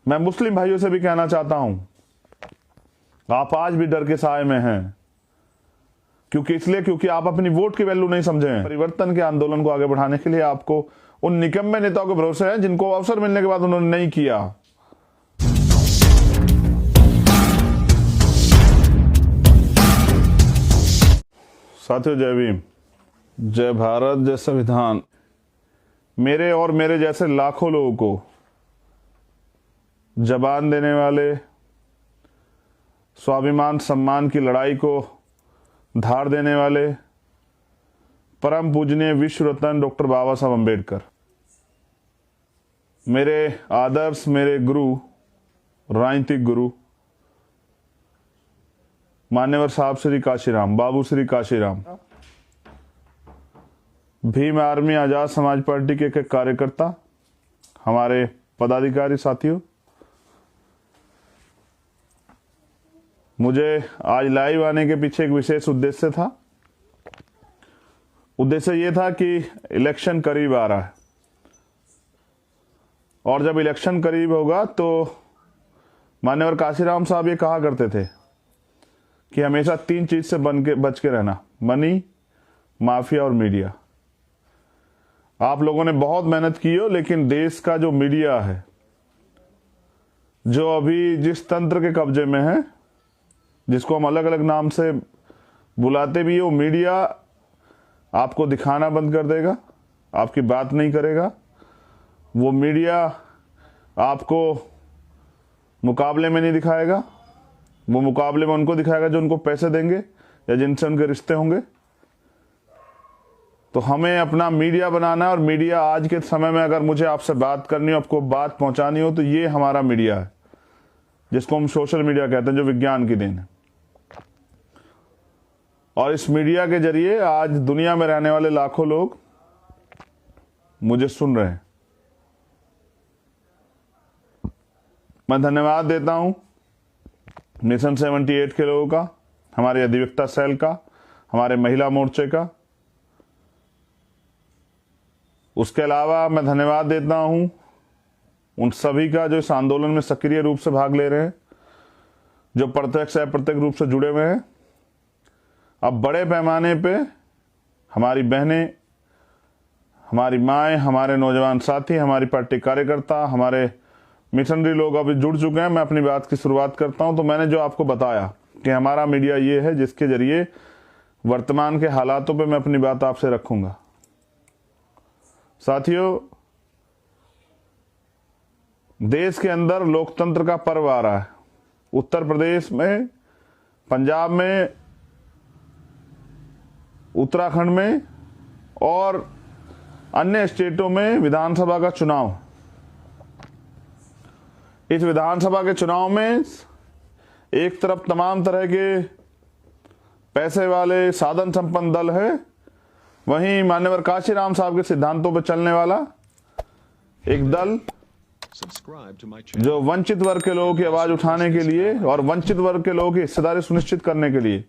मैं मुस्लिम भाइयों से भी कहना चाहता हूं, आप आज भी डर के साए में हैं। क्योंकि आप अपनी वोट की वैल्यू नहीं समझे हैं। परिवर्तन के आंदोलन को आगे बढ़ाने के लिए आपको उन निकम्मे नेताओं के भरोसे है जिनको अवसर मिलने के बाद उन्होंने नहीं किया। साथियों, जय भीम, जय भारत, जय संविधान। मेरे और मेरे जैसे लाखों लोगों को जबान देने वाले, स्वाभिमान सम्मान की लड़ाई को धार देने वाले परम पूजनीय विश्व रत्न डॉक्टर बाबा साहब अम्बेडकर, मेरे आदर्श, मेरे गुरु, राजनीतिक गुरु मान्यवर साहब श्री काशीराम, बाबू श्री काशीराम, भीम आर्मी आजाद समाज पार्टी के कार्यकर्ता, हमारे पदाधिकारी साथियों, मुझे आज लाइव आने के पीछे एक विशेष उद्देश्य था। उद्देश्य ये था कि इलेक्शन करीब आ रहा है और जब इलेक्शन करीब होगा तो मान्यवर काशीराम साहब ये कहा करते थे कि हमेशा 3 चीज से बच के रहना: मनी, माफिया और मीडिया। आप लोगों ने बहुत मेहनत की हो, लेकिन देश का जो मीडिया है, जो अभी जिस तंत्र के कब्जे में है, जिसको हम अलग अलग नाम से बुलाते भी है, वो मीडिया आपको दिखाना बंद कर देगा, आपकी बात नहीं करेगा। वो मीडिया आपको मुकाबले में नहीं दिखाएगा, वो मुकाबले में उनको दिखाएगा जो उनको पैसे देंगे या जिनसे उनके रिश्ते होंगे। तो हमें अपना मीडिया बनाना है, और मीडिया आज के समय में अगर मुझे आपसे बात करनी हो, आपको बात पहुंचानी हो, तो ये हमारा मीडिया है, जिसको हम सोशल मीडिया कहते हैं, जो विज्ञान की देन है। और इस मीडिया के जरिए आज दुनिया में रहने वाले लाखों लोग मुझे सुन रहे हैं। मैं धन्यवाद देता हूं मिशन 78 के लोगों का, हमारे अधिवक्ता सेल का, हमारे महिला मोर्चे का। उसके अलावा मैं धन्यवाद देता हूं उन सभी का जो इस आंदोलन में सक्रिय रूप से भाग ले रहे हैं, जो प्रत्यक्ष या अप्रत्यक्ष रूप से जुड़े हुए हैं। अब बड़े पैमाने पे हमारी बहनें, हमारी माएँ, हमारे नौजवान साथी, हमारी पार्टी कार्यकर्ता, हमारे मिशनरी लोग अभी जुड़ चुके हैं। मैं अपनी बात की शुरुआत करता हूं। तो मैंने जो आपको बताया कि हमारा मीडिया ये है, जिसके जरिए वर्तमान के हालातों पे मैं अपनी बात आपसे रखूंगा। साथियों, देश के अंदर लोकतंत्र का पर्व आ रहा है। उत्तर प्रदेश में, पंजाब में, उत्तराखंड में और अन्य स्टेटों में विधानसभा का चुनाव। इस विधानसभा के चुनाव में एक तरफ तमाम तरह के पैसे वाले साधन संपन्न दल है, वहीं मान्यवर काशीराम साहब के सिद्धांतों पर चलने वाला एक दल जो वंचित वर्ग के लोगों की आवाज उठाने के लिए और वंचित वर्ग के लोगों की हिस्सेदारी सुनिश्चित करने के लिए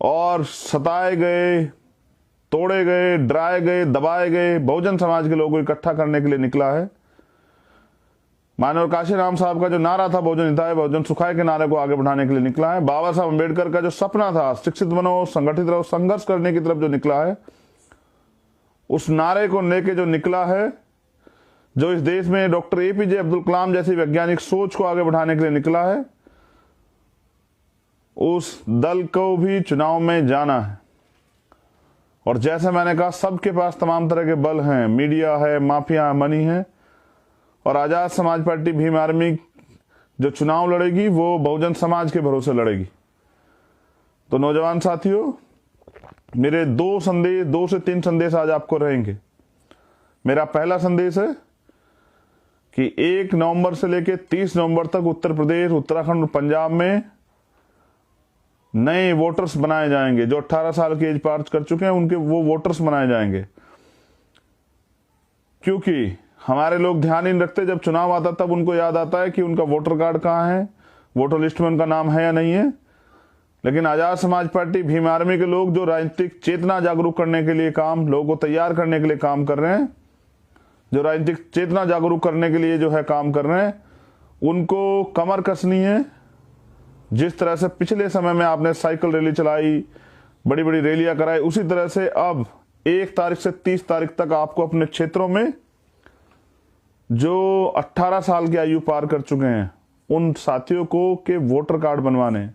और सताए गए, तोड़े गए, डराए गए, दबाए गए बहुजन समाज के लोगों को इकट्ठा करने के लिए निकला है। मानव काशीराम साहब का जो नारा था, बहुजन हिताय बहुजन सुखाय के नारे को आगे बढ़ाने के लिए निकला है। बाबा साहब अम्बेडकर का जो सपना था, शिक्षित बनो, संगठित रहो, संघर्ष करने की तरफ जो निकला है, उस नारे को लेके जो निकला है, जो इस देश में डॉक्टर APJ अब्दुल कलाम जैसी वैज्ञानिक सोच को आगे बढ़ाने के लिए निकला है, उस दल को भी चुनाव में जाना है। और जैसे मैंने कहा, सबके पास तमाम तरह के बल हैं, मीडिया है, माफिया है, मनी है। और आजाद समाज पार्टी, भीम आर्मी जो चुनाव लड़ेगी, वो बहुजन समाज के भरोसे लड़ेगी। तो नौजवान साथियों, मेरे 2 से 3 संदेश आज आपको रहेंगे। मेरा पहला संदेश है कि 1 नवंबर से लेकर 30 नवंबर तक उत्तर प्रदेश, उत्तराखंड और पंजाब में नए वोटर्स बनाए जाएंगे। जो 18 साल की एज पार कर चुके हैं, उनके वो वोटर्स बनाए जाएंगे। क्योंकि हमारे लोग ध्यान ही नहीं रखते, जब चुनाव आता तब उनको याद आता है कि उनका वोटर कार्ड कहाँ है, वोटर लिस्ट में उनका नाम है या नहीं है। लेकिन आजाद समाज पार्टी, भीम आर्मी के लोग जो राजनीतिक चेतना जागरूक करने के लिए काम, लोगों को तैयार करने के लिए काम कर रहे हैं, जो राजनीतिक चेतना जागरूक करने के लिए जो है काम कर रहे हैं, उनको कमर कसनी है। जिस तरह से पिछले समय में आपने साइकिल रैली चलाई, बड़ी बड़ी रैलियां कराई, उसी तरह से अब 1 तारीख से 30 तारीख तक आपको अपने क्षेत्रों में जो 18 साल की आयु पार कर चुके हैं उन साथियों को के वोटर कार्ड बनवाने,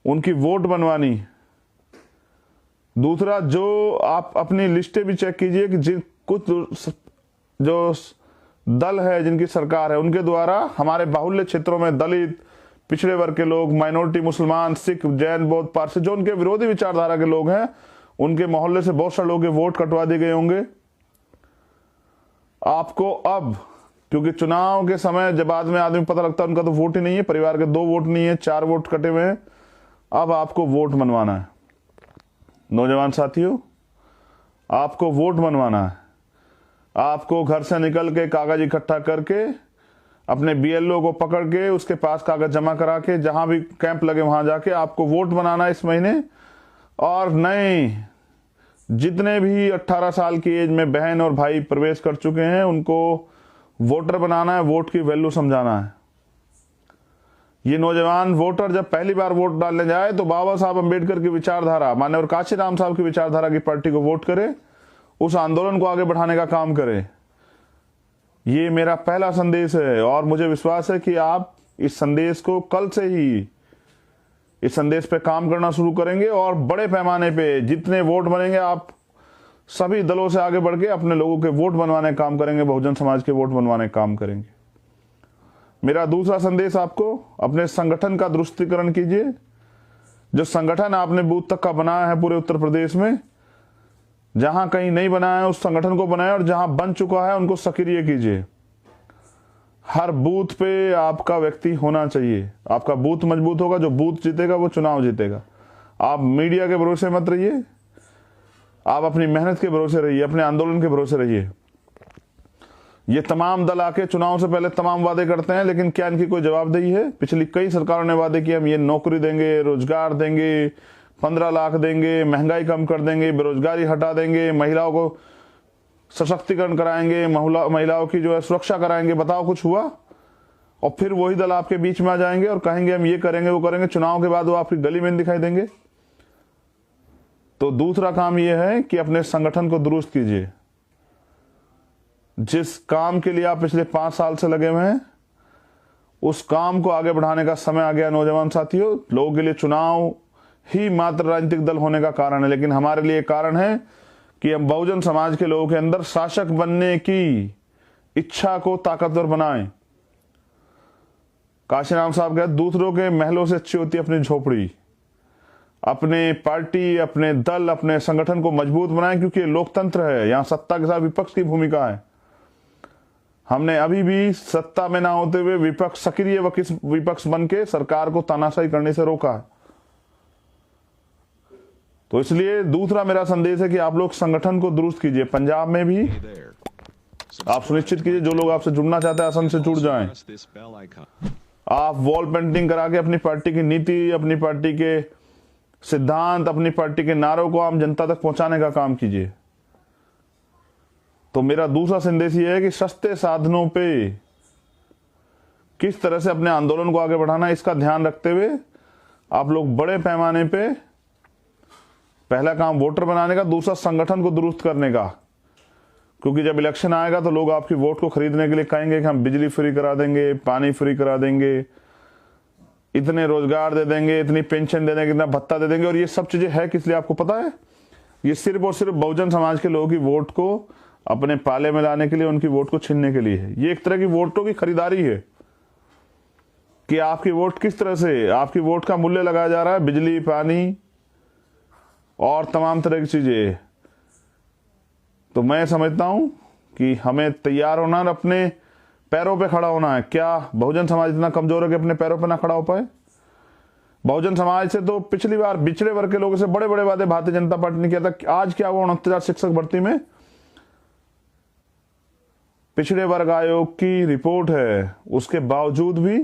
उनकी वोट बनवानी। दूसरा, जो आप अपनी लिस्टें भी चेक कीजिए कि जिन कुछ जो दल है, जिनकी सरकार है, उनके द्वारा हमारे बाहुल्य क्षेत्रों में दलित, पिछड़े वर्ग के लोग, माइनॉरिटी, मुसलमान, सिख, जैन, बौद्ध, पारसी, जो उनके विरोधी विचारधारा के लोग हैं, उनके मोहल्ले से बहुत सारे लोगों के वोट कटवा दिए गए होंगे। आपको अब, क्योंकि चुनाव के समय जब बाद में आदमी पता लगता है उनका तो वोट ही नहीं है, परिवार के 2 वोट नहीं है, 4 वोट कटे हुए हैं, अब आपको वोट बनवाना है। नौजवान साथियों, आपको वोट बनवाना है। आपको घर से निकल के कागज इकट्ठा करके अपने बीएलओ को पकड़ के उसके पास कागज जमा करा के जहां भी कैंप लगे वहां जाके आपको वोट बनाना है इस महीने। और नए जितने भी 18 साल की एज में बहन और भाई प्रवेश कर चुके हैं उनको वोटर बनाना है, वोट की वैल्यू समझाना है। ये नौजवान वोटर जब पहली बार वोट डालने जाए तो बाबा साहब अंबेडकर की विचारधारा, माननीय काशीराम साहब की विचारधारा की पार्टी को वोट करे, उस आंदोलन को आगे बढ़ाने का काम करे। ये मेरा पहला संदेश है और मुझे विश्वास है कि आप इस संदेश को कल से ही इस संदेश पे काम करना शुरू करेंगे और बड़े पैमाने पे जितने वोट बनेंगे आप सभी दलों से आगे बढ़ के अपने लोगों के वोट बनवाने का काम करेंगे, बहुजन समाज के वोट बनवाने का काम करेंगे। मेरा दूसरा संदेश आपको, अपने संगठन का दुरुस्तीकरण कीजिए। जो संगठन आपने बूथ तक का बनाया है पूरे उत्तर प्रदेश में, जहां कहीं नहीं बनाया है उस संगठन को बनाए और जहां बन चुका है उनको सक्रिय कीजिए। हर बूथ पे आपका व्यक्ति होना चाहिए। आपका बूथ मजबूत होगा, जो बूथ जीतेगा वो चुनाव जीतेगा। आप मीडिया के भरोसे मत रहिए, आप अपनी मेहनत के भरोसे रहिए, अपने आंदोलन के भरोसे रहिए। ये तमाम दल आके चुनाव से पहले तमाम वादे करते हैं, लेकिन क्या इनकी कोई जवाबदेही है? पिछली कई सरकारों ने वादे किए, हम ये नौकरी देंगे, रोजगार देंगे, 15 लाख देंगे, महंगाई कम कर देंगे, बेरोजगारी हटा देंगे, महिलाओं को सशक्तिकरण कराएंगे, महिलाओं की जो है सुरक्षा कराएंगे। बताओ कुछ हुआ? और फिर वही दल आपके बीच में आ जाएंगे और कहेंगे हम ये करेंगे वो करेंगे। चुनाव के बाद वो आपकी गली में दिखाई देंगे। तो दूसरा काम ये है कि अपने संगठन को दुरुस्त कीजिए। जिस काम के लिए आप पिछले 5 साल से लगे हुए हैं उस काम को आगे बढ़ाने का समय आ गया। नौजवान साथियों, लोगों के लिए चुनाव ही मात्र राजनीतिक दल होने का कारण है, लेकिन हमारे लिए कारण है कि हम बहुजन समाज के लोगों के अंदर शासक बनने की इच्छा को ताकतवर बनाएं। काशीराम साहब कहते दूसरों के महलों से अच्छी होती है अपनी झोपड़ी। अपने पार्टी, अपने दल, अपने संगठन को मजबूत बनाएं, क्योंकि लोकतंत्र है, यहां सत्ता के साथ विपक्ष की भूमिका है। हमने अभी भी सत्ता में ना होते हुए विपक्ष, सक्रिय विपक्ष बन के सरकार को तानाशाही करने से रोका है। तो इसलिए दूसरा मेरा संदेश है कि आप लोग संगठन को दुरुस्त कीजिए। पंजाब में भी आप सुनिश्चित कीजिए जो लोग आपसे जुड़ना चाहते हैं आसन से जुड़ जाएं। आप वॉल पेंटिंग करा के अपनी पार्टी की नीति, अपनी पार्टी के सिद्धांत, अपनी पार्टी के नारों को आम जनता तक पहुंचाने का काम कीजिए। तो मेरा दूसरा संदेश ये है कि सस्ते साधनों पे किस तरह से अपने आंदोलन को आगे बढ़ाना, इसका ध्यान रखते हुए आप लोग बड़े पैमाने पे, पहला काम वोटर बनाने का, दूसरा संगठन को दुरुस्त करने का। क्योंकि जब इलेक्शन आएगा तो लोग आपकी वोट को खरीदने के लिए कहेंगे कि हम बिजली फ्री करा देंगे, पानी फ्री करा देंगे, इतने रोजगार दे देंगे, इतनी पेंशन दे देंगे, इतना भत्ता दे देंगे। और ये सब चीजें है किस लिए आपको पता है? ये सिर्फ और सिर्फ बहुजन समाज के लोगों की वोट को अपने पाले में लाने के लिए, उनकी वोट को छीनने के लिए है। ये एक तरह की वोटों की खरीदारी है कि आपकी वोट किस तरह से, आपकी वोट का मूल्य लगाया जा रहा है, बिजली, पानी और तमाम तरह की चीजें। तो मैं समझता हूं कि हमें तैयार होना और अपने पैरों पे खड़ा होना है। क्या बहुजन समाज इतना कमजोर है कि अपने पैरों पे ना खड़ा हो पाए? बहुजन समाज से तो पिछली बार पिछड़े वर्ग के लोगों से बड़े बड़े वादे भारतीय जनता पार्टी ने किया था। आज क्या हुआ? 69,000 शिक्षक भर्ती में पिछड़े वर्ग आयोग की रिपोर्ट है, उसके बावजूद भी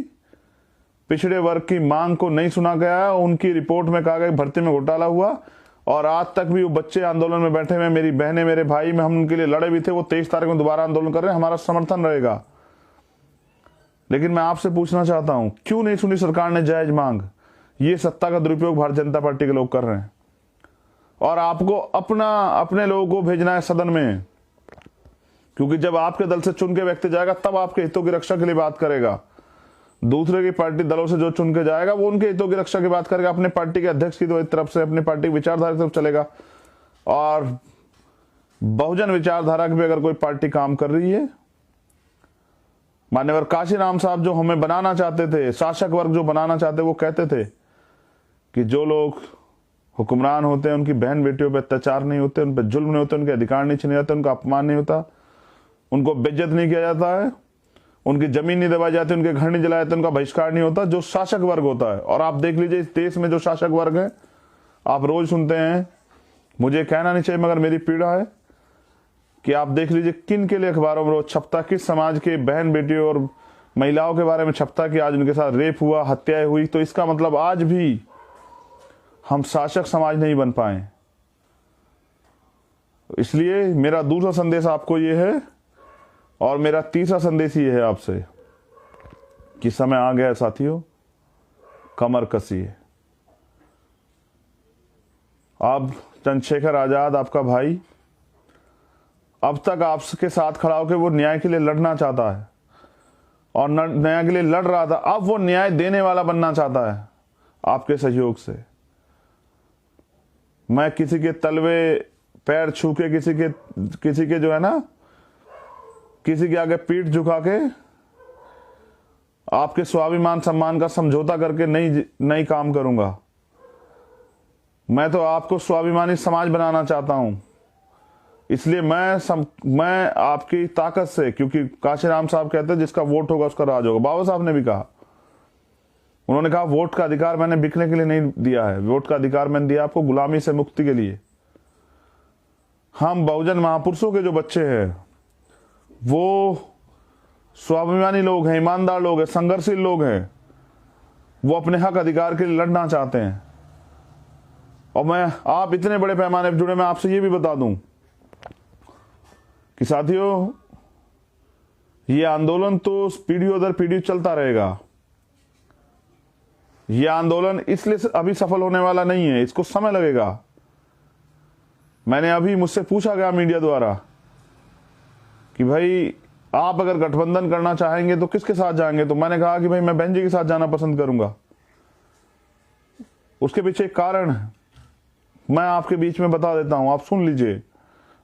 पिछड़े वर्ग की मांग को नहीं सुना गया। उनकी रिपोर्ट में कहा गया भर्ती में घोटाला हुआ और आज तक भी वो बच्चे आंदोलन में बैठे हुए, मेरी बहनें, मेरे भाई, में हम उनके लिए लड़े भी थे। वो 23 तारीख में दोबारा आंदोलन कर रहे हैं। हमारा समर्थन रहेगा। लेकिन मैं आपसे पूछना चाहता हूं, क्यों नहीं सुनी सरकार ने जायज मांग? ये सत्ता का दुरुपयोग भारतीय जनता पार्टी के लोग कर रहे हैं, और आपको अपने लोगों को भेजना है सदन में, क्योंकि जब आपके दल से चुन के व्यक्ति जाएगा तब आपके हितों की रक्षा के लिए बात करेगा। दूसरे की पार्टी दलों से जो चुन के जाएगा वो उनके हितों की रक्षा की बात करेगा, अपने पार्टी के अध्यक्ष की तरफ से, अपनी पार्टी की विचारधारा की तरफ चलेगा। और बहुजन विचारधारा की भी अगर कोई पार्टी काम कर रही है, मान्यवर काशीराम साहब जो हमें बनाना चाहते थे, शासक वर्ग जो बनाना चाहते, वो कहते थे कि जो लोग हुक्मरान होते हैं उनकी बहन बेटियों पर अत्याचार नहीं होते, उन पर जुल्म नहीं होते, उनके अधिकार नहीं छीने जाते, उनका अपमान नहीं होता, उनको बेइज्जत नहीं किया जाता है, उनकी जमीन नहीं दबाई जाती, उनके घर नहीं जलाए जाते, उनका बहिष्कार नहीं होता, जो शासक वर्ग होता है। और आप देख लीजिए इस देश में जो शासक वर्ग है, आप रोज सुनते हैं, मुझे कहना नहीं चाहिए मगर मेरी पीड़ा है कि आप देख लीजिए किन के लिए अखबारों में रोज छपता, किस समाज के बहन बेटियों और महिलाओं के बारे में छपता कि आज उनके साथ रेप हुआ, हत्याएं हुई। तो इसका मतलब आज भी हम शासक समाज नहीं बन पाए। इसलिए मेरा दूसरा संदेश आपको ये है, और मेरा तीसरा संदेश ये है आपसे कि समय आ गया है साथियों, कमर कसिए। अब चंद्रशेखर आजाद आपका भाई अब तक आपके साथ खड़ा होकर वो न्याय के लिए लड़ना चाहता है, और न्याय के लिए लड़ रहा था, अब वो न्याय देने वाला बनना चाहता है आपके सहयोग से। मैं किसी के तलवे पैर छू के, किसी के जो है ना, किसी के आगे पीठ झुका के आपके स्वाभिमान सम्मान का समझौता करके नहीं काम करूंगा। मैं तो आपको स्वाभिमानी समाज बनाना चाहता हूं। इसलिए मैं आपकी ताकत से, क्योंकि काशीराम साहब कहते हैं जिसका वोट होगा उसका राज होगा। बाबा साहब ने भी कहा, उन्होंने कहा वोट का अधिकार मैंने बिकने के लिए नहीं दिया है, वोट का अधिकार मैंने दिया आपको गुलामी से मुक्ति के लिए। हम बहुजन महापुरुषों के जो बच्चे हैं वो स्वाभिमानी लोग हैं, ईमानदार लोग हैं, संघर्षशील लोग हैं, वो अपने हक अधिकार के लिए लड़ना चाहते हैं। और आप इतने बड़े पैमाने पर जुड़े, मैं आपसे ये भी बता दूं कि साथियों ये आंदोलन तो पीढ़ियों दर पीढ़ी चलता रहेगा। ये आंदोलन इसलिए अभी सफल होने वाला नहीं है, इसको समय लगेगा। मैंने अभी मुझसे पूछा गया मीडिया द्वारा कि भाई आप अगर गठबंधन करना चाहेंगे तो किसके साथ जाएंगे? तो मैंने कहा कि भाई मैं बहन जी के साथ जाना पसंद करूंगा। उसके पीछे एक कारण है, मैं आपके बीच में बता देता हूं, आप सुन लीजिए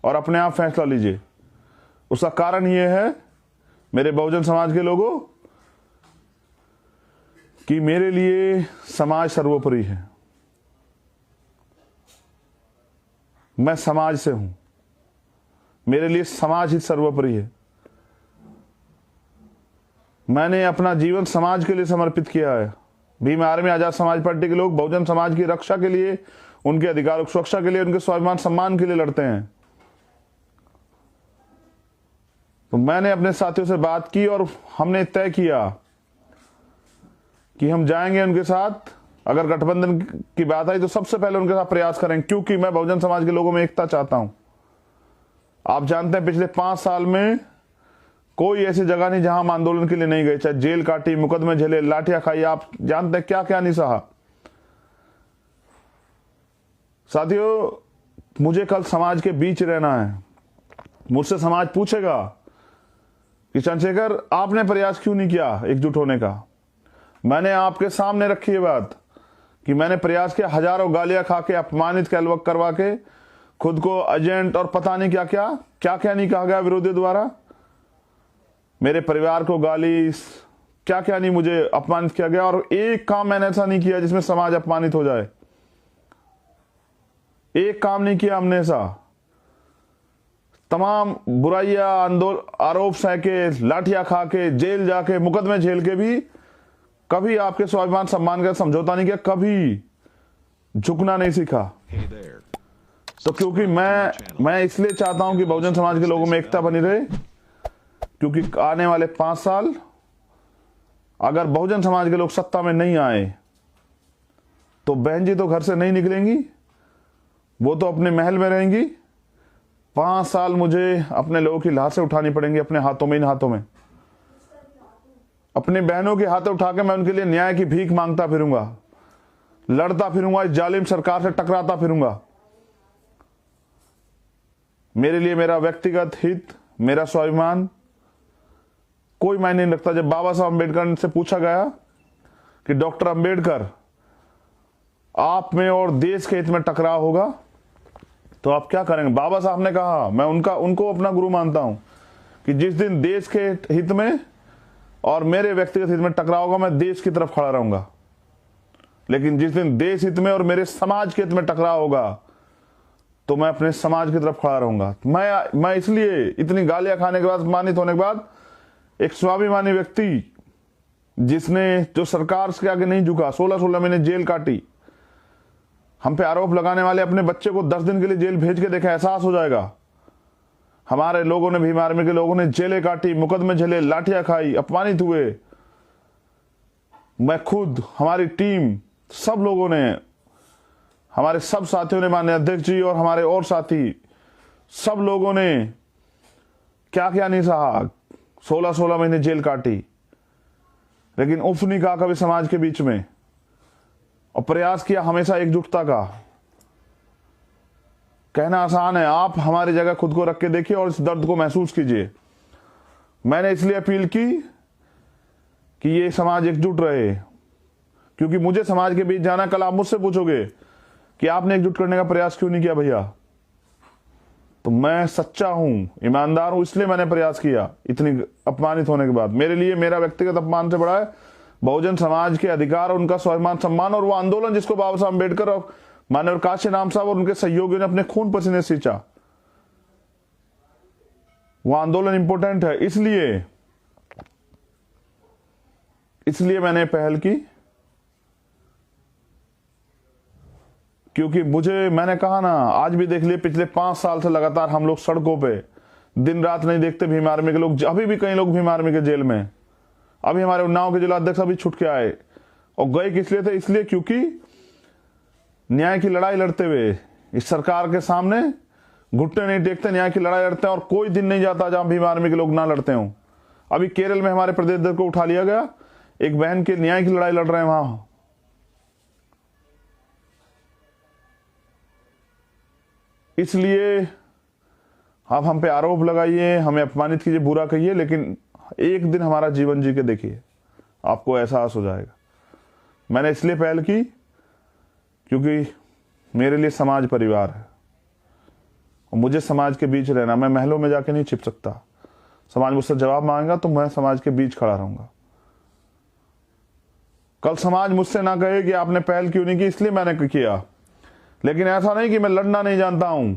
और अपने आप फैसला लीजिए। उसका कारण यह है मेरे बहुजन समाज के लोगों कि मेरे लिए समाज सर्वोपरि है। मैं समाज से हूं, मेरे लिए समाज ही सर्वोपरि है। मैंने अपना जीवन समाज के लिए समर्पित किया है। भीम आर्मी आजाद समाज पार्टी के लोग बहुजन समाज की रक्षा के लिए, उनके अधिकारों की सुरक्षा के लिए, उनके स्वाभिमान सम्मान के लिए लड़ते हैं। तो मैंने अपने साथियों से बात की और हमने तय किया कि हम जाएंगे उनके साथ। अगर गठबंधन की बात आई तो सबसे पहले उनके साथ प्रयास करेंगे, क्योंकि मैं बहुजन समाज के लोगों में एकता चाहता हूं। आप जानते हैं पिछले 5 साल में कोई ऐसी जगह नहीं जहां हम आंदोलन के लिए नहीं गए, चाहे जेल काटी, मुकदमे झेले, लाठियां खाई, आप जानते हैं क्या क्या नहीं सहा। साथियों मुझे कल समाज के बीच रहना है। मुझसे समाज पूछेगा कि चंद्रशेखर आपने प्रयास क्यों नहीं किया एकजुट होने का? मैंने आपके सामने रखी है बात कि मैंने प्रयास किया, हजारों गालियां खा के, अपमानित करवा के, खुद को एजेंट और पता नहीं क्या क्या नहीं कहा गया विरोधियों द्वारा, मेरे परिवार को गाली, क्या क्या नहीं मुझे अपमानित किया गया। और एक काम मैंने ऐसा नहीं किया जिसमें समाज अपमानित हो जाए। एक काम नहीं किया हमने ऐसा। तमाम बुराइयां, आरोप सहके, लाठियां खा के, जेल जाके, मुकदमे झेल के भी कभी आपके स्वाभिमान सम्मान का समझौता नहीं किया, कभी झुकना नहीं सीखा। तो क्योंकि मैं इसलिए चाहता हूं कि बहुजन समाज के लोगों में एकता बनी रहे, क्योंकि आने वाले 5 साल अगर बहुजन समाज के लोग सत्ता में नहीं आए तो बहन जी तो घर से नहीं निकलेंगी, वो तो अपने महल में रहेंगी। 5 साल मुझे अपने लोगों की लाशें उठानी पड़ेंगी अपने हाथों में, इन हाथों में। अपनी बहनों के हाथ उठा के मैं उनके लिए न्याय की भीख मांगता फिरूंगा, लड़ता फिरूंगा, इस जालिम सरकार से टकराता फिरूंगा। मेरे लिए मेरा व्यक्तिगत हित, मेरा स्वाभिमान कोई मायने नहीं रखता। जब बाबा साहब अम्बेडकर से पूछा गया कि डॉक्टर अम्बेडकर, आप में और देश के हित में टकराव होगा तो आप क्या करेंगे? बाबा साहब ने कहा, मैं उनको अपना गुरु मानता हूं, कि जिस दिन देश के हित में और मेरे व्यक्तिगत हित में टकराव होगा, मैं देश की तरफ खड़ा रहूंगा। लेकिन जिस दिन देश हित में और मेरे समाज के हित में टकराव होगा तो मैं अपने समाज की तरफ खड़ा रहूंगा। मैं इसलिए इतनी गालियां खाने के बाद, अपमानित होने के बाद, एक स्वाभिमानी व्यक्ति जिसने, जो सरकार के आगे नहीं झुका, 16 महीने जेल काटी, हम पे आरोप लगाने वाले अपने बच्चे को 10 दिन के लिए जेल भेज के देखा, एहसास हो जाएगा। हमारे लोगों ने, भीम आर्मी के लोगों ने जेलें काटी, मुकदमे झेले, लाठियां खाई, अपमानित हुए। मैं खुद, हमारी टीम, सब लोगों ने, हमारे सब साथियों ने, माननीय अध्यक्ष जी और हमारे और साथी, सब लोगों ने क्या क्या नहीं सहा। 16 महीने जेल काटी, लेकिन उफ नहीं कहा कभी समाज के बीच में, और प्रयास किया हमेशा एकजुटता का। कहना आसान है, आप हमारी जगह खुद को रख के देखिए और इस दर्द को महसूस कीजिए। मैंने इसलिए अपील की कि ये समाज एकजुट रहे, क्योंकि मुझे समाज के बीच जाना। कल आप मुझसे पूछोगे कि आपने एकजुट करने का प्रयास क्यों नहीं किया भैया, तो मैं सच्चा हूं, ईमानदार हूं, इसलिए मैंने प्रयास किया। इतनी अपमानित होने के बाद मेरे लिए मेरा व्यक्तिगत अपमान से बड़ा है बहुजन समाज के अधिकार, उनका स्वाभिमान, सम्मान, और वो आंदोलन जिसको बाबा साहब अम्बेडकर और माननीय काशीराम साहब और उनके सहयोगियों ने अपने खून पसीने सींचा, वो आंदोलन इंपॉर्टेंट है। इसलिए मैंने पहल की, क्योंकि मैंने कहा ना, आज भी देख लिए, पिछले 5 साल से लगातार हम लोग सड़कों पे दिन रात नहीं देखते भीम आर्मी के लोग। अभी भी कई लोग भीम आर्मी के जेल में। अभी हमारे उन्नाव के जिलाध्यक्ष अभी छूट के आए, और गए किस लिए थे? इसलिए क्योंकि न्याय की लड़ाई लड़ते हुए इस सरकार के सामने घुटने नहीं टेकते, न्याय की लड़ाई लड़ते हैं। और कोई दिन नहीं जाता जहां भीम आर्मी के लोग ना लड़ते हों। अभी केरल में हमारे प्रदेश अध्यक्ष को उठा लिया गया, एक बहन के न्याय की लड़ाई लड़ रहे हैं वहां। इसलिए आप हम पे आरोप लगाइए, हमें अपमानित कीजिए, बुरा कहिए, लेकिन एक दिन हमारा जीवन जी के देखिए, आपको एहसास हो जाएगा। मैंने इसलिए पहल की क्योंकि मेरे लिए समाज परिवार है, और मुझे समाज के बीच रहना। मैं महलों में जाके नहीं छिप सकता। समाज मुझसे जवाब मांगेगा तो मैं समाज के बीच खड़ा रहूंगा। कल समाज मुझसे ना कहे कि आपने पहल क्यों नहीं की, इसलिए मैंने किया। लेकिन ऐसा नहीं कि मैं लड़ना नहीं जानता हूं,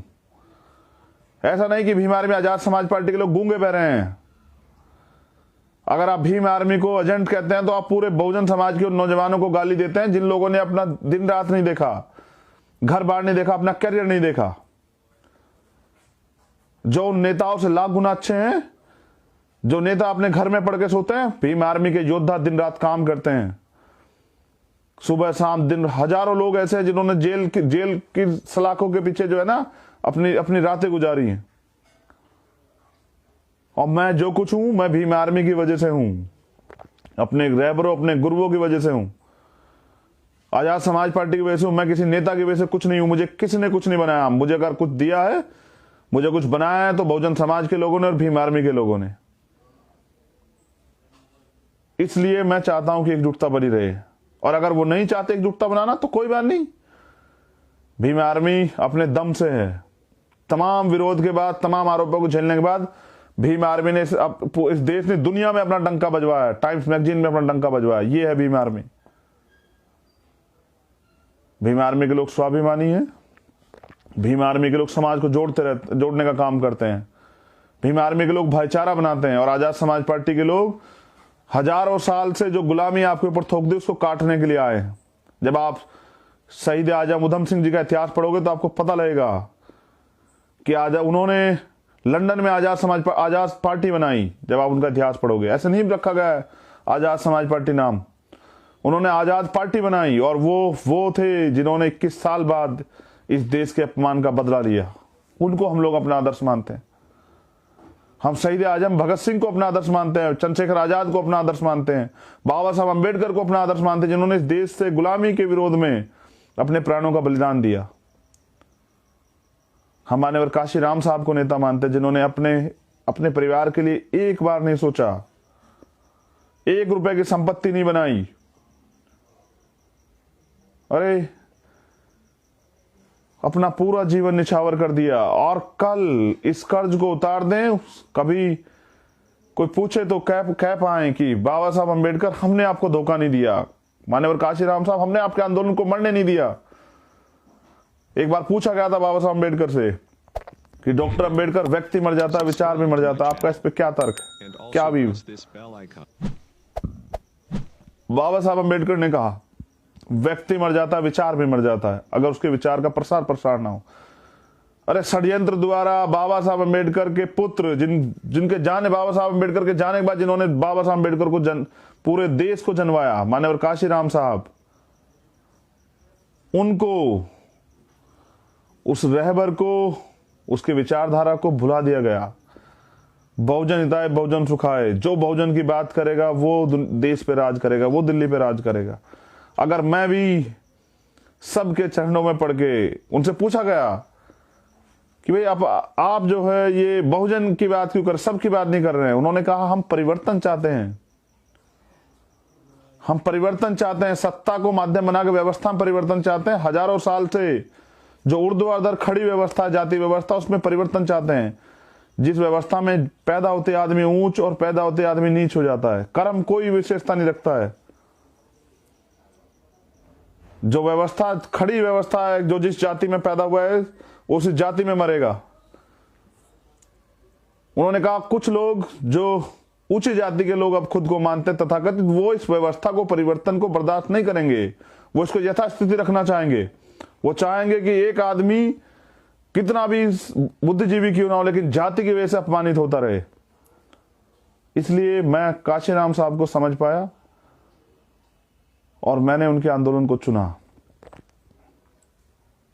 ऐसा नहीं कि भीम आर्मी, आजाद समाज पार्टी के लोग गूंगे बह रहे हैं। अगर आप भीम आर्मी को एजेंट कहते हैं तो आप पूरे बहुजन समाज के उन नौजवानों को गाली देते हैं जिन लोगों ने अपना दिन रात नहीं देखा, घर बार नहीं देखा, अपना करियर नहीं देखा, जो उन नेताओं से लाख गुना अच्छे हैं। जो नेता अपने घर में पड़ के सोते हैं, भीम आर्मी के योद्धा दिन रात काम करते हैं, सुबह शाम दिन। हजारों लोग ऐसे हैं जिन्होंने जेल की सलाखों के पीछे जो है ना अपनी रातें गुजारी हैं। और मैं जो कुछ हूं, मैं भीम आर्मी की वजह से हूं, अपने रहबरों, अपने गुरुओं की वजह से हूं, आजाद समाज पार्टी की वजह से हूं। मैं किसी नेता की वजह से कुछ नहीं हूं। मुझे किसी ने कुछ नहीं बनाया। मुझे अगर कुछ दिया है, मुझे कुछ बनाया है, तो बहुजन समाज के लोगों ने और भीम आर्मी के लोगों ने। इसलिए मैं चाहता हूं कि एकजुटता बनी रहे, और अगर वो नहीं चाहते एकजुटता बनाना तो कोई बात नहीं। भीम आर्मी अपने दम से है। तमाम विरोध के बाद, तमाम आरोपों को झेलने के बाद भीम आर्मी ने इस देश ने, दुनिया में अपना डंका बजवाया है, टाइम्स मैगजीन में अपना डंका बजवाया। ये है भीम आर्मी। भीम आर्मी के लोग स्वाभिमानी हैं। भीम आर्मी के लोग समाज को जोड़ने का काम करते हैं। भीम आर्मी के लोग भाईचारा बनाते हैं। और आजाद समाज पार्टी के लोग हजारों साल से जो गुलामी आपके ऊपर थोप दी, उसको काटने के लिए आए हैं। जब आप शहीद आजम उधम सिंह जी का इतिहास पढ़ोगे तो आपको पता लगेगा कि उन्होंने लंदन में आजाद पार्टी बनाई। जब आप उनका इतिहास पढ़ोगे, ऐसे नहीं रखा गया है आजाद समाज पार्टी नाम। उन्होंने आजाद पार्टी बनाई, और वो थे जिन्होंने 21 साल बाद इस देश के अपमान का बदला लिया। उनको हम लोग अपना आदर्श मानते हैं। हम शहीद आजम भगत सिंह को अपना आदर्श मानते हैं, चंद्रशेखर आजाद को अपना आदर्श मानते हैं, बाबा साहब अम्बेडकर को अपना आदर्श मानते हैं, जिन्होंने इस देश से गुलामी के विरोध में अपने प्राणों का बलिदान दिया। हम मान्यवर काशीराम साहब को नेता मानते हैं, जिन्होंने अपने परिवार के लिए एक बार नहीं सोचा, 1 रुपए की संपत्ति नहीं बनाई। अरे अपना पूरा जीवन निछावर कर दिया, और कल इस कर्ज को उतार दें। कभी कोई पूछे तो कह पाए कि बाबा साहब अम्बेडकर, हमने आपको धोखा नहीं दिया, मान्यवर काशीराम साहब, हमने आपके आंदोलन को मरने नहीं दिया। एक बार पूछा गया था बाबा साहब अम्बेडकर से कि डॉक्टर अम्बेडकर, व्यक्ति मर जाता, विचार भी मर जाता, आपका इस पे क्या तर्क, क्या व्यू? बाबा साहब अम्बेडकर ने कहा, व्यक्ति मर जाता, विचार भी मर जाता है अगर उसके विचार का प्रसार ना हो। अरे षड्यंत्र द्वारा बाबा साहब अम्बेडकर के पुत्र, जिनके जाने, बाबा साहब अम्बेडकर के जाने के बाद जिन्होंने बाबा साहब अम्बेडकर को पूरे देश को जनवाया, मान्यवर काशीराम साहब, उनको, उस रहबर को, उसके विचारधारा को भुला दिया गया। बहुजन हिताय बहुजन सुखाय, जो बहुजन की बात करेगा वो देश पे राज करेगा, वो दिल्ली पे राज करेगा। अगर मैं भी सबके चरणों में पड़ के, उनसे पूछा गया कि भाई आप जो है ये बहुजन की बात क्यों कर, सबकी बात नहीं कर रहे हैं? उन्होंने कहा, हम परिवर्तन चाहते हैं, हम परिवर्तन चाहते हैं, सत्ता को माध्यम बना के व्यवस्था में परिवर्तन चाहते हैं। हजारों साल से जो ऊर्ध्वाधर खड़ी व्यवस्था, जाति व्यवस्था, उसमें परिवर्तन चाहते हैं, जिस व्यवस्था में पैदा होते आदमी ऊंच और पैदा होते आदमी नीच हो जाता है, कर्म कोई विशेषता नहीं रखता है। जो व्यवस्था खड़ी व्यवस्था है, जो जिस जाति में पैदा हुआ है उस जाति में मरेगा। उन्होंने कहा, कुछ लोग जो ऊंची जाति के लोग अब खुद को मानते तथाकथित, वो इस व्यवस्था को, परिवर्तन को बर्दाश्त नहीं करेंगे, वो इसको यथास्थिति रखना चाहेंगे। वो चाहेंगे कि एक आदमी कितना भी बुद्धिजीवी क्यों ना हो, लेकिन जाति की वजह से अपमानित होता रहे। इसलिए मैं काशीराम साहब को समझ पाया और मैंने उनके आंदोलन को चुना।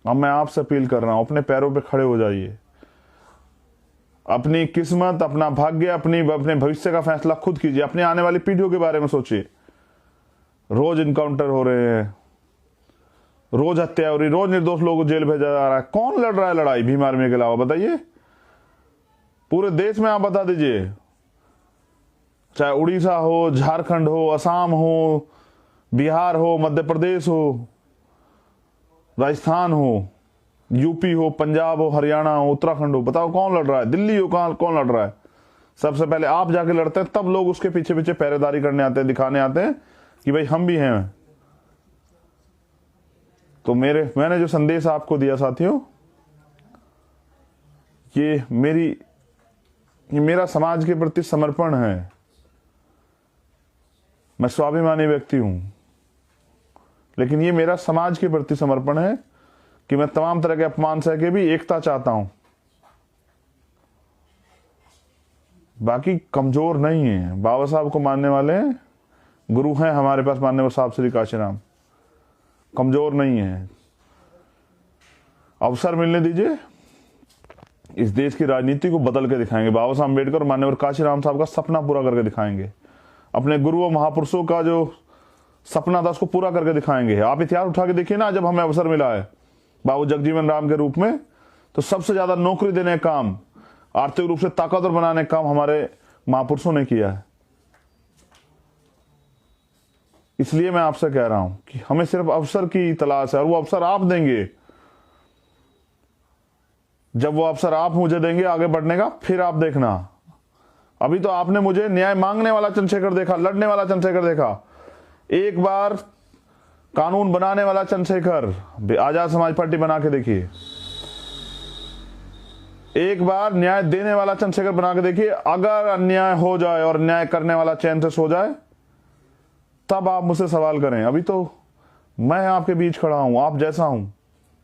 अब मैं आपसे अपील कर रहा हूं, अपने पैरों पे खड़े हो जाइए, अपनी किस्मत, अपना भाग्य, अपने भविष्य का फैसला खुद कीजिए, अपने आने वाली पीढ़ियों के बारे में सोचिए। रोज इनकाउंटर हो रहे हैं, रोज हत्या हो रही, रोज निर्दोष लोगों को जेल भेजा जा रहा है। कौन लड़ रहा है लड़ाई भीम आर्मी के अलावा? बताइए, पूरे देश में आप बता दीजिए, चाहे उड़ीसा हो, झारखंड हो, असम हो, बिहार हो, मध्य प्रदेश हो, राजस्थान हो, यूपी हो, पंजाब हो, हरियाणा हो, उत्तराखंड हो, बताओ कौन लड़ रहा है? दिल्ली हो, कौन लड़ रहा है? सबसे पहले आप जाके लड़ते हैं, तब लोग उसके पीछे पीछे पहरेदारी करने आते हैं, दिखाने आते हैं कि भाई हम भी हैं। तो मैंने जो संदेश आपको दिया साथियों, ये मेरा समाज के प्रति समर्पण है। मैं स्वाभिमानी व्यक्ति हूं, लेकिन ये मेरा समाज के प्रति समर्पण है कि मैं तमाम तरह के अपमान सह के भी एकता चाहता हूं। बाकी कमजोर नहीं है, बाबा साहब को मानने वाले गुरु हैं हमारे पास, माननीय साहब श्री काशीराम, कमजोर नहीं है। अवसर मिलने दीजिए, इस देश की राजनीति को बदल के दिखाएंगे। बाबा साहब अम्बेडकर और माननीय काशीराम साहब का सपना पूरा करके दिखाएंगे, अपने गुरुओं महापुरुषों का जो सपना था उसको पूरा करके दिखाएंगे। आप इतिहास उठा के देखिए ना, जब हमें अवसर मिला है बाबू जगजीवन राम के रूप में, तो सबसे ज्यादा नौकरी देने का काम, आर्थिक रूप से ताकतवर बनाने का काम हमारे महापुरुषों ने किया है। इसलिए मैं आपसे कह रहा हूं कि हमें सिर्फ अवसर की तलाश है, और वो अवसर आप देंगे। जब वो अवसर आप मुझे देंगे आगे बढ़ने का, फिर आप देखना। अभी तो आपने मुझे न्याय मांगने वाला चंद्रशेखर देखा, लड़ने वाला चंद्रशेखर देखा, एक बार कानून बनाने वाला चंद्रशेखर, आजाद समाज पार्टी बना के देखिए, एक बार न्याय देने वाला चंद्रशेखर बना के देखिए। अगर अन्याय हो जाए और न्याय करने वाला चैन से सो जाए, तब आप मुझसे सवाल करें। अभी तो मैं आपके बीच खड़ा हूं, आप जैसा हूं,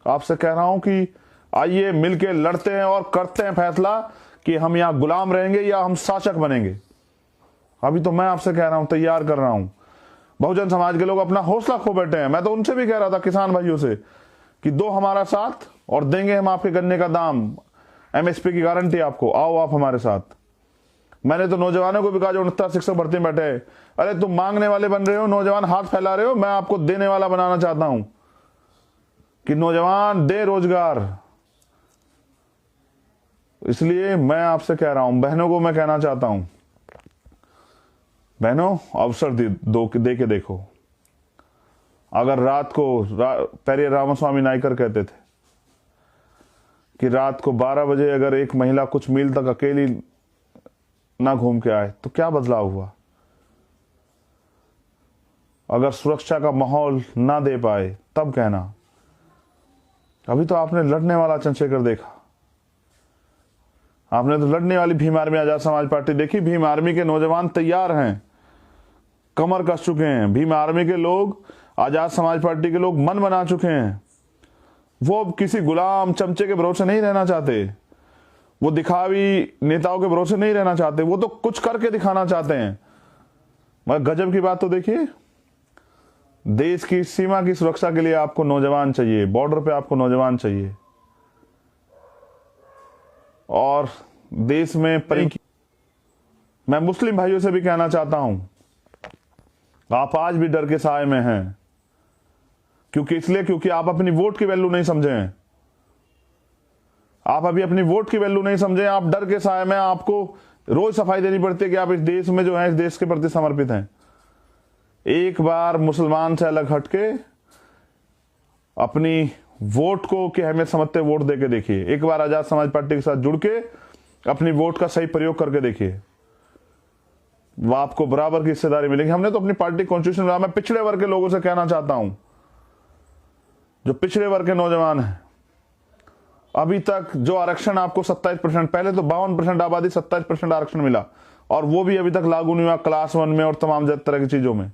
आपसे कह रहा हूं कि आइए मिलके लड़ते हैं और करते हैं फैसला कि हम यहां गुलाम रहेंगे या हम शासक बनेंगे। अभी तो मैं आपसे कह रहा हूं, तैयार कर रहा हूं। बहुजन समाज के लोग अपना हौसला खो बैठे हैं। मैं तो उनसे भी कह रहा था, किसान भाइयों से, कि दो हमारा साथ और देंगे हम आपके गन्ने का दाम, एमएसपी की गारंटी आपको, आओ आप हमारे साथ। मैंने तो नौजवानों को भी कहा जो 69 शिक्षक भर्ती में बैठे हैं, अरे तुम मांगने वाले बन रहे हो, नौजवान हाथ फैला रहे हो, मैं आपको देने वाला बनाना चाहता हूं कि नौजवान दे रोजगार। इसलिए मैं आपसे कह रहा हूं, बहनों को मैं कहना चाहता हूं, बहनों अवसर दे के देखो। अगर रात को पेरियर रामास्वामी नायकर कहते थे कि रात को 12 बजे अगर एक महिला कुछ मील तक अकेली ना घूम के आए तो क्या बदलाव हुआ। अगर सुरक्षा का माहौल ना दे पाए तब कहना। अभी तो आपने लड़ने वाला चंद्रशेखर देखा, आपने तो लड़ने वाली भीम आर्मी आजाद समाज पार्टी देखी। भीम आर्मी के नौजवान तैयार हैं, कमर कस चुके हैं। भीम आर्मी के लोग, आजाद समाज पार्टी के लोग मन बना चुके हैं। वो अब किसी गुलाम चमचे के भरोसे नहीं रहना चाहते, वो दिखावी नेताओं के भरोसे नहीं रहना चाहते, वो तो कुछ करके दिखाना चाहते हैं। मगर गजब की बात तो देखिए, देश की सीमा की सुरक्षा के लिए आपको नौजवान चाहिए, बॉर्डर पे आपको नौजवान चाहिए। और देश में मैं मुस्लिम भाइयों से भी कहना चाहता हूं, आप आज भी डर के साए में हैं। क्योंकि आप अपनी वोट की वैल्यू नहीं समझे हैं। आप अभी अपनी वोट की वैल्यू नहीं समझे, आप डर के साए में, आपको रोज सफाई देनी पड़ती है कि आप इस देश में जो है, इस देश के प्रति समर्पित हैं। एक बार मुसलमान से अलग हटके अपनी वोट को की अहमियत समझते वोट देके देखिए। एक बार आजाद समाज पार्टी के साथ जुड़ के अपनी वोट का सही प्रयोग करके देखिए, वह आपको बराबर की हिस्सेदारी मिलेगी। हमने तो अपनी पार्टी कॉन्स्टिट्यूशन बनाया। मैं पिछड़े वर्ग के लोगों से कहना चाहता हूं, जो पिछड़े वर्ग के नौजवान हैं, अभी तक जो आरक्षण आपको 27%, पहले तो 52% आबादी 27% आरक्षण मिला, और वो भी अभी तक लागू नहीं हुआ क्लास 1 में और तमाम तरह की चीजों में।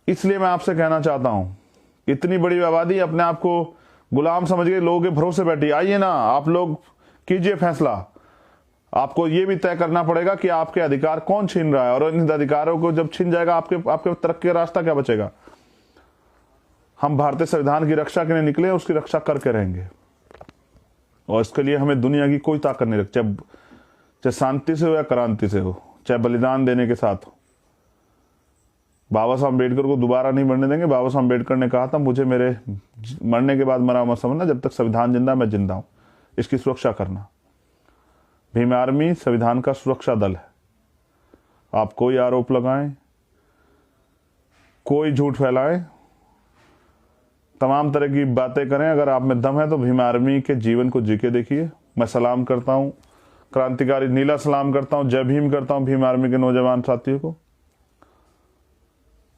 इसलिए मैं आपसे कहना चाहता हूं, इतनी बड़ी आबादी अपने आप को गुलाम समझ के लोगों के भरोसे बैठी। आइए ना, आप लोग कीजिए फैसला। आपको यह भी तय करना पड़ेगा कि आपके अधिकार कौन छीन रहा है, और इन अधिकारों को जब छीन जाएगा आपके तरक्की का रास्ता क्या बचेगा। हम भारतीय संविधान की रक्षा के लिए निकले, उसकी रक्षा करके रहेंगे, और इसके लिए हमें दुनिया की कोई ताकत नहीं रखती, चाहे शांति से हो या क्रांति से हो, चाहे बलिदान देने के साथ हो। बाबा साहब अम्बेडकर को दोबारा नहीं मरने देंगे। बाबा साहब अम्बेडकर ने कहा था, मुझे मेरे मरने के बाद मरा मत समझना, जब तक संविधान जिंदा मैं जिंदा हूं, इसकी सुरक्षा करना। भीम आर्मी संविधान का सुरक्षा दल है। आप कोई आरोप लगाएं, कोई झूठ फैलाएं, तमाम तरह की बातें करें, अगर आप में दम है तो भीम आर्मी के जीवन को जी के देखिए। मैं सलाम करता हूं, क्रांतिकारी नीला सलाम करता हूं, जय भीम करता हूं भीम आर्मी के नौजवान साथियों को,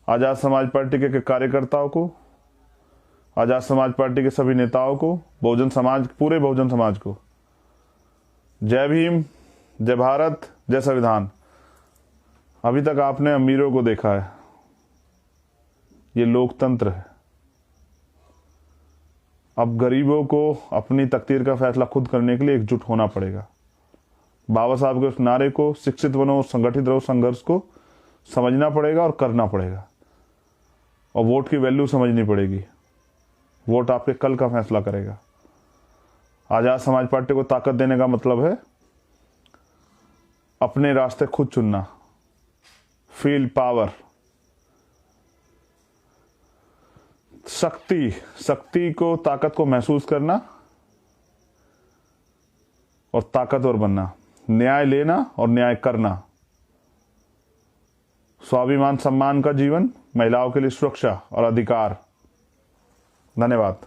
आजाद समाज पार्टी के कार्यकर्ताओं को, आजाद समाज पार्टी के सभी नेताओं को, बहुजन समाज, पूरे बहुजन समाज को। जय भीम, जय भारत, जय संविधान। अभी तक आपने अमीरों को देखा है, ये लोकतंत्र है। अब गरीबों को अपनी तकदीर का फैसला खुद करने के लिए एकजुट होना पड़ेगा। बाबा साहब के उस नारे को, शिक्षित बनो, संगठित रहो, संघर्ष को समझना पड़ेगा और करना पड़ेगा, और वोट की वैल्यू समझनी पड़ेगी। वोट आपके कल का फैसला करेगा। आजाद समाज पार्टी को ताकत देने का मतलब है अपने रास्ते खुद चुनना, फील पावर, शक्ति को, ताकत को महसूस करना और ताकतवर बनना, न्याय लेना और न्याय करना, स्वाभिमान सम्मान का जीवन, महिलाओं के लिए सुरक्षा और अधिकार। धन्यवाद।